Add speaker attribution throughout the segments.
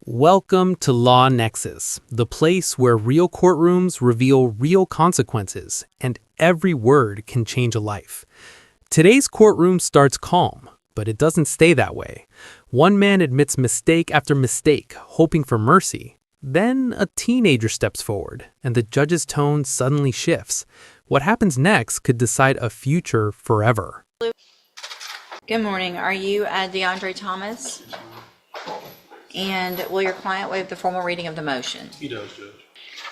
Speaker 1: Welcome to Law Nexus, the place where real courtrooms reveal real consequences, and every word can change a life. Today's courtroom starts calm, but it doesn't stay that way. One man admits mistake after mistake, hoping for mercy. Then a teenager steps forward, and the judge's tone suddenly shifts. What happens next could decide a future forever.
Speaker 2: Good morning. Are you DeAndre Thomas? And will your client waive the formal reading of the motion?
Speaker 3: He does, Judge.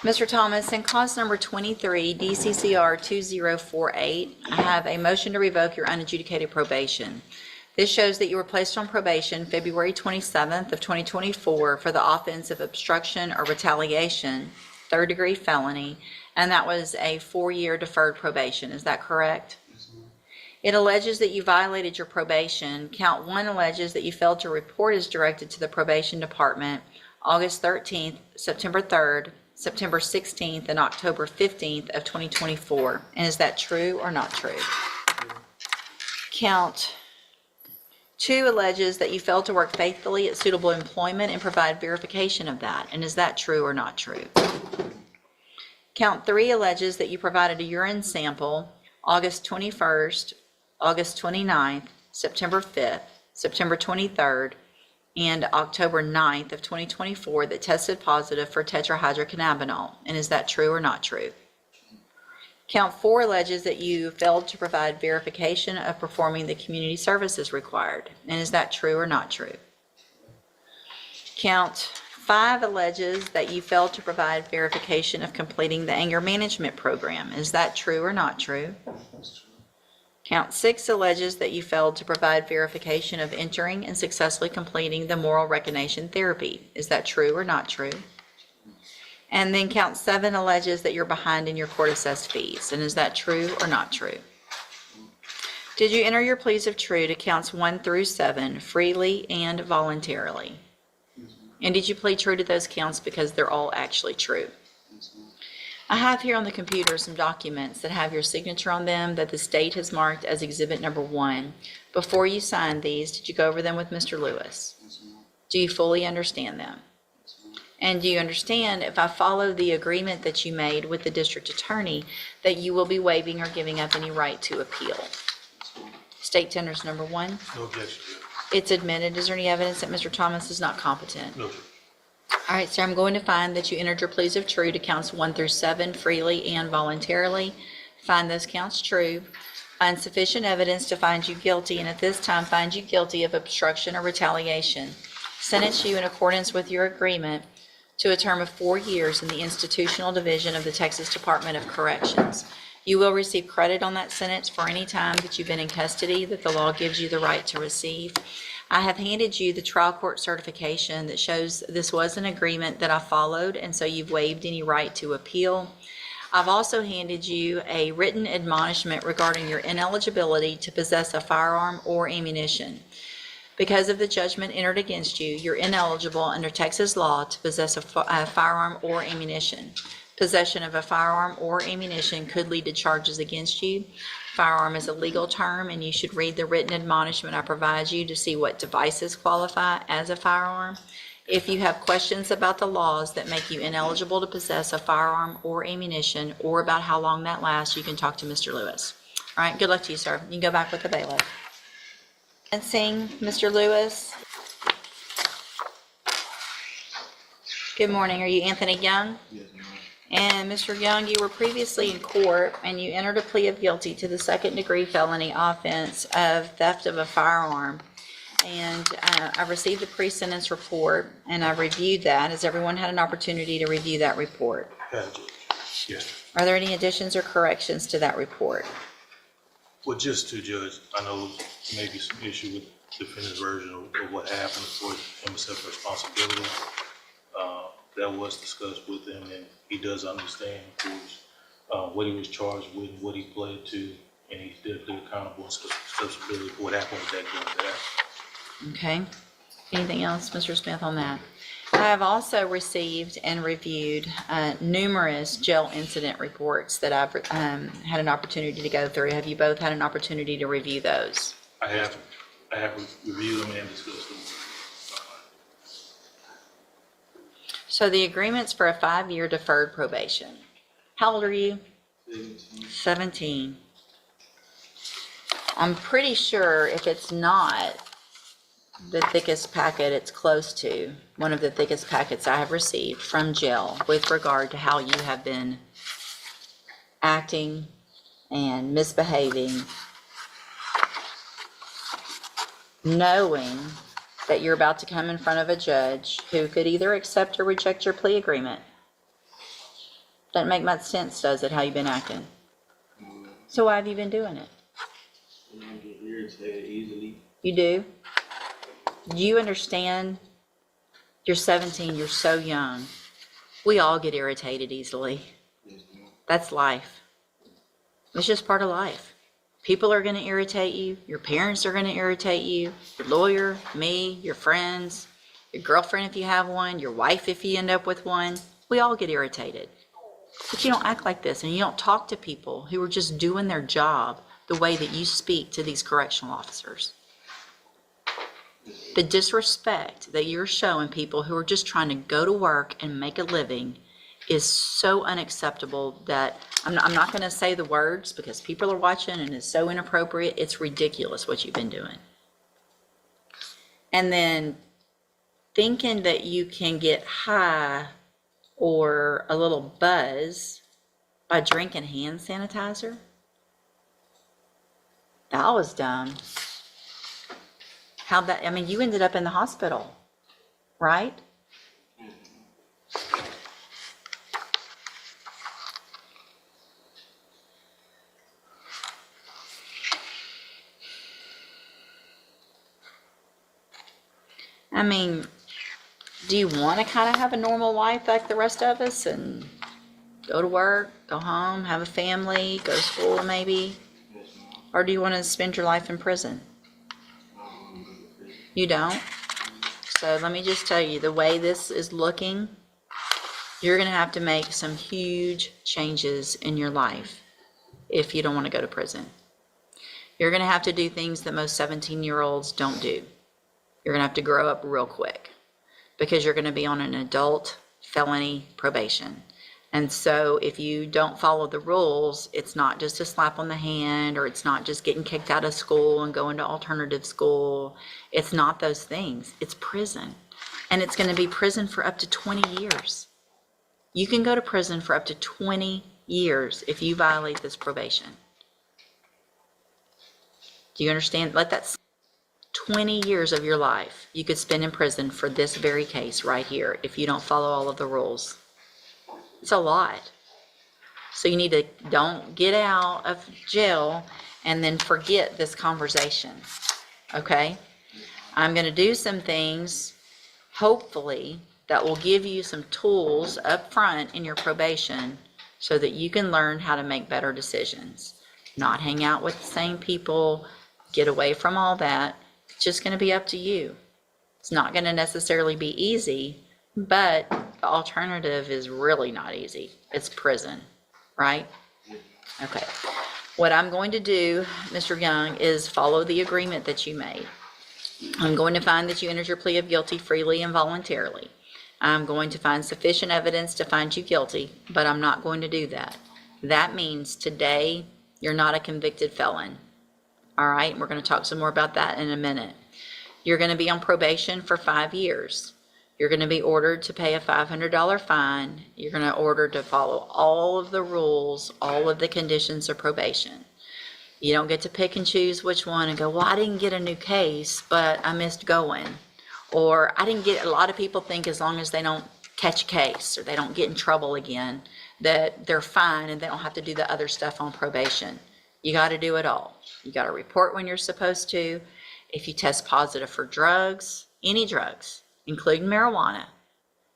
Speaker 2: Mr. Thomas, in cause number 23, DCCR 2048, I have a motion to revoke your unadjudicated probation. This shows that you were placed on probation February 27th of 2024 for the offense of obstruction or retaliation, third-degree felony, and that was a 4-year deferred probation. Is that correct? It alleges that you violated your probation. Count 1 alleges that you failed to report as directed to the probation department August 13th, September 3rd, September 16th, and October 15th of 2024. And is that true or not true? Count 2 alleges that you failed to work faithfully at suitable employment and provide verification of that. And is that true or not true? Count 3 alleges that you provided a urine sample August 21st, August 29th, September 5th, September 23rd, and October 9th of 2024 that tested positive for tetrahydrocannabinol. And is that true or not true? Count 4 alleges that you failed to provide verification of performing the community services required. And is that true or not true? Count 5 alleges that you failed to provide verification of completing the anger management program. Is that true or not true? Count 6 alleges that you failed to provide verification of entering and successfully completing the moral recognition therapy. Is that true or not true? And then count 7 alleges that you're behind in your court-assessed fees. And is that true or not true? Did you enter your pleas of true to counts 1 through 7 freely and voluntarily? And did you plead true to those counts because they're all actually true? I have here on the computer some documents that have your signature on them that the state has marked as exhibit number 1. Before you signed these, did you go over them with Mr. Lewis? Do you fully understand them? And do you understand, if I follow the agreement that you made with the district attorney, that you will be waiving or giving up any right to appeal? State tenders number 1.
Speaker 3: No objection, Judge.
Speaker 2: It's admitted. Is there any evidence that Mr. Thomas is not competent?
Speaker 3: No, Judge.
Speaker 2: All right, sir, I'm going to find that you entered your pleas of true to counts 1 through 7 freely and voluntarily. Find those counts true. Find sufficient evidence to find you guilty, and at this time find you guilty of obstruction or retaliation. Sentence you in accordance with your agreement to a term of 4 years in the institutional division of the Texas Department of Corrections. You will receive credit on that sentence for any time that you've been in custody that the law gives you the right to receive. I have handed you the trial court certification that shows this was an agreement that I followed, and so you've waived any right to appeal. I've also handed you a written admonishment regarding your ineligibility to possess a firearm or ammunition. Because of the judgment entered against you, you're ineligible under Texas law to possess a firearm or ammunition. Possession of a firearm or ammunition could lead to charges against you. Firearm is a legal term, and you should read the written admonishment I provide you to see what devices qualify as a firearm. If you have questions about the laws that make you ineligible to possess a firearm or ammunition, or about how long that lasts, you can talk to Mr. Lewis. All right, good luck to you, sir. You can go back with the bailiff. And sing, Mr. Lewis. Good morning. Are you Anthony Young?
Speaker 3: Yes, ma'am.
Speaker 2: And Mr. Young, you were previously in court and you entered a plea of guilty to the second-degree felony offense of theft of a firearm. And I received the pre-sentence report and I reviewed that. Has everyone had an opportunity to review that report?
Speaker 3: Yes.
Speaker 2: Are there any additions or corrections to that report?
Speaker 3: Well, just to Judge, I know maybe some issue with the defendant's version of what happened for him accept responsibility. That was discussed with him, and he does understand, of course, what he was charged with, what he pled to, and he's definitely accountable and responsibility for what happened with that gun.
Speaker 2: Okay. Anything else, Mr. Smith, on that? I have also received and reviewed numerous jail incident reports that I've had an opportunity to go through. Have you both had an opportunity to review those?
Speaker 3: I have reviewed them and discussed them.
Speaker 2: So the agreement's for a 5-year deferred probation. How old are you? 17. I'm pretty sure if it's not the thickest packet, it's close to one of the thickest packets I have received from jail with regard to how you have been acting and misbehaving, knowing that you're about to come in front of a judge who could either accept or reject your plea agreement. Doesn't make much sense, does it, how you've been acting? So why have you been doing it?
Speaker 4: I get irritated easily.
Speaker 2: You do? Do you understand? You're 17, you're so young. We all get irritated easily.
Speaker 4: Yes, ma'am.
Speaker 2: That's life. It's just part of life. People are going to irritate you. Your parents are going to irritate you. Your lawyer, me, your friends, your girlfriend if you have one, your wife if you end up with one. We all get irritated. But you don't act like this, and you don't talk to people who are just doing their job the way that you speak to these correctional officers. The disrespect that you're showing people who are just trying to go to work and make a living is so unacceptable that I'm not going to say the words because people are watching and it's so inappropriate. It's ridiculous what you've been doing. And then thinking that you can get high or a little buzz by drinking hand sanitizer. That was dumb. How'd that, I mean, you ended up in the hospital, right? I mean, do you want to kind of have a normal life like the rest of us and go to work, go home, have a family, go to school maybe?
Speaker 4: Yes, ma'am.
Speaker 2: Or do you want to spend your life in prison? You don't? So let me just tell you, the way this is looking, you're going to have to make some huge changes in your life if you don't want to go to prison. You're going to have to do things that most 17-year-olds don't do. You're going to have to grow up real quick because you're going to be on an adult felony probation. And so if you don't follow the rules, it's not just a slap on the hand, or it's not just getting kicked out of school and going to alternative school. It's not those things. It's prison. And it's going to be prison for up to 20 years. You can go to prison for up to 20 years if you violate this probation. Do you understand? 20 years of your life you could spend in prison for this very case right here if you don't follow all of the rules. It's a lot. So you need to don't get out of jail and then forget this conversation. Okay? I'm going to do some things, hopefully, that will give you some tools up front in your probation so that you can learn how to make better decisions. Not hang out with the same people, get away from all that. It's just going to be up to you. It's not going to necessarily be easy, but the alternative is really not easy. It's prison, right? Okay. What I'm going to do, Mr. Young, is follow the agreement that you made. I'm going to find that you entered your plea of guilty freely and voluntarily. I'm going to find sufficient evidence to find you guilty, but I'm not going to do that. That means today you're not a convicted felon. All right, we're going to talk some more about that in a minute. You're going to be on probation for 5 years. You're going to be ordered to pay a $500 fine. You're going to order to follow all of the rules, all of the conditions of probation. You don't get to pick and choose which one and go, well, I didn't get a new case, but I missed going. Or I didn't get, a lot of people think as long as they don't catch a case or they don't get in trouble again, that they're fine and they don't have to do the other stuff on probation. You got to do it all. You got to report when you're supposed to. If you test positive for drugs, any drugs, including marijuana.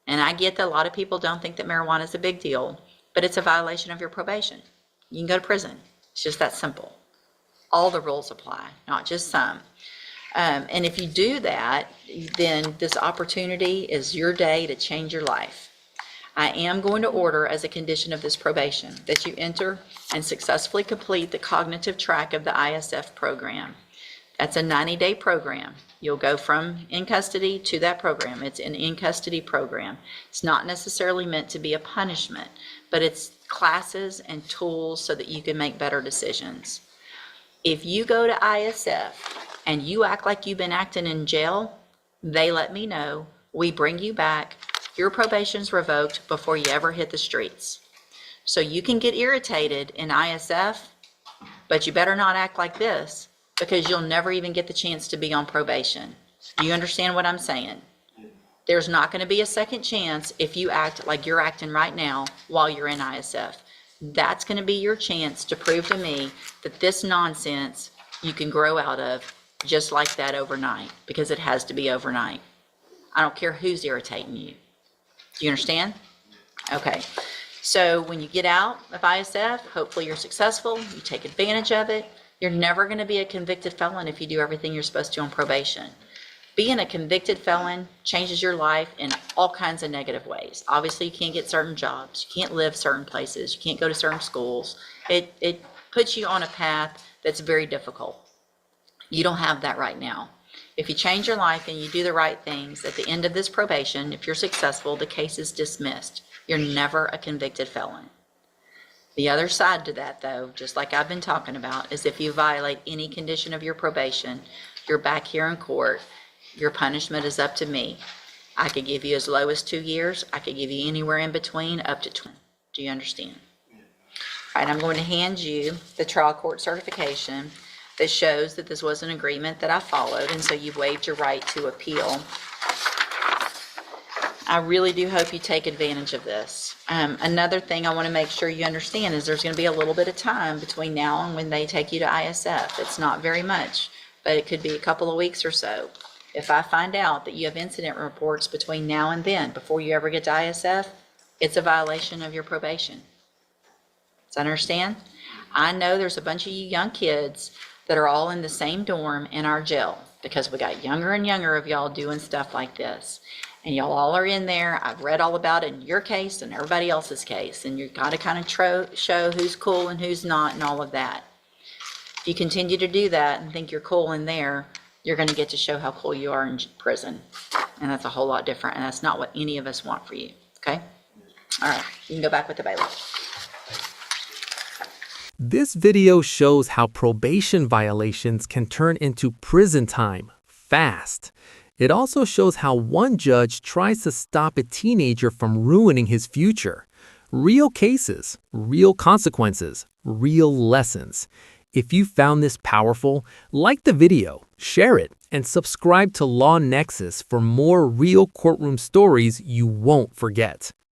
Speaker 2: And I get that a lot of people don't think that marijuana is a big deal, but it's a violation of your probation. You can go to prison. It's just that simple. All the rules apply, not just some. And if you do that, then this opportunity is your day to change your life. I am going to order as a condition of this probation that you enter and successfully complete the cognitive track of the ISF program. That's a 90-day program. You'll go from in custody to that program. It's an in-custody program. It's not necessarily meant to be a punishment, but it's classes and tools so that you can make better decisions. If you go to ISF and you act like you've been acting in jail, they let me know. We bring you back. Your probation's revoked before you ever hit the streets. So you can get irritated in ISF, but you better not act like this, because you'll never even get the chance to be on probation. Do you understand what I'm saying? There's not going to be a second chance if you act like you're acting right now while you're in ISF. That's going to be your chance to prove to me that this nonsense you can grow out of just like that overnight, because it has to be overnight. I don't care who's irritating you. Do you understand? Okay. So when you get out of ISF, hopefully you're successful, you take advantage of it. You're never going to be a convicted felon if you do everything you're supposed to on probation. Being a convicted felon changes your life in all kinds of negative ways. Obviously, you can't get certain jobs. You can't live certain places. You can't go to certain schools. It puts you on a path that's very difficult. You don't have that right now. If you change your life and you do the right things, at the end of this probation, if you're successful, the case is dismissed. You're never a convicted felon. The other side to that, though, just like I've been talking about, is if you violate any condition of your probation, you're back here in court. Your punishment is up to me. I could give you as low as 2 years. I could give you anywhere in between, up to 20. Do you understand? All right, I'm going to hand you the trial court certification that shows that this was an agreement that I followed, and so you've waived your right to appeal. I really do hope you take advantage of this. Another thing I want to make sure you understand is there's going to be a little bit of time between now and when they take you to ISF. It's not very much, but it could be a couple of weeks or so. If I find out that you have incident reports between now and then, before you ever get to ISF, it's a violation of your probation. Does that understand? I know there's a bunch of you young kids that are all in the same dorm in our jail, because we got younger and younger of y'all doing stuff like this. And y'all all are in there. I've read all about it in your case and everybody else's case. And you've got to kind of show who's cool and who's not and all of that. If you continue to do that and think you're cool in there, you're going to get to show how cool you are in prison. And that's a whole lot different. And that's not what any of us want for you. Okay? All right. You can go back with the bailiff.
Speaker 1: This video shows how probation violations can turn into prison time fast. It also shows how one judge tries to stop a teenager from ruining his future. Real cases, real consequences, real lessons. If you found this powerful, like the video, share it, and subscribe to Law Nexus for more real courtroom stories you won't forget.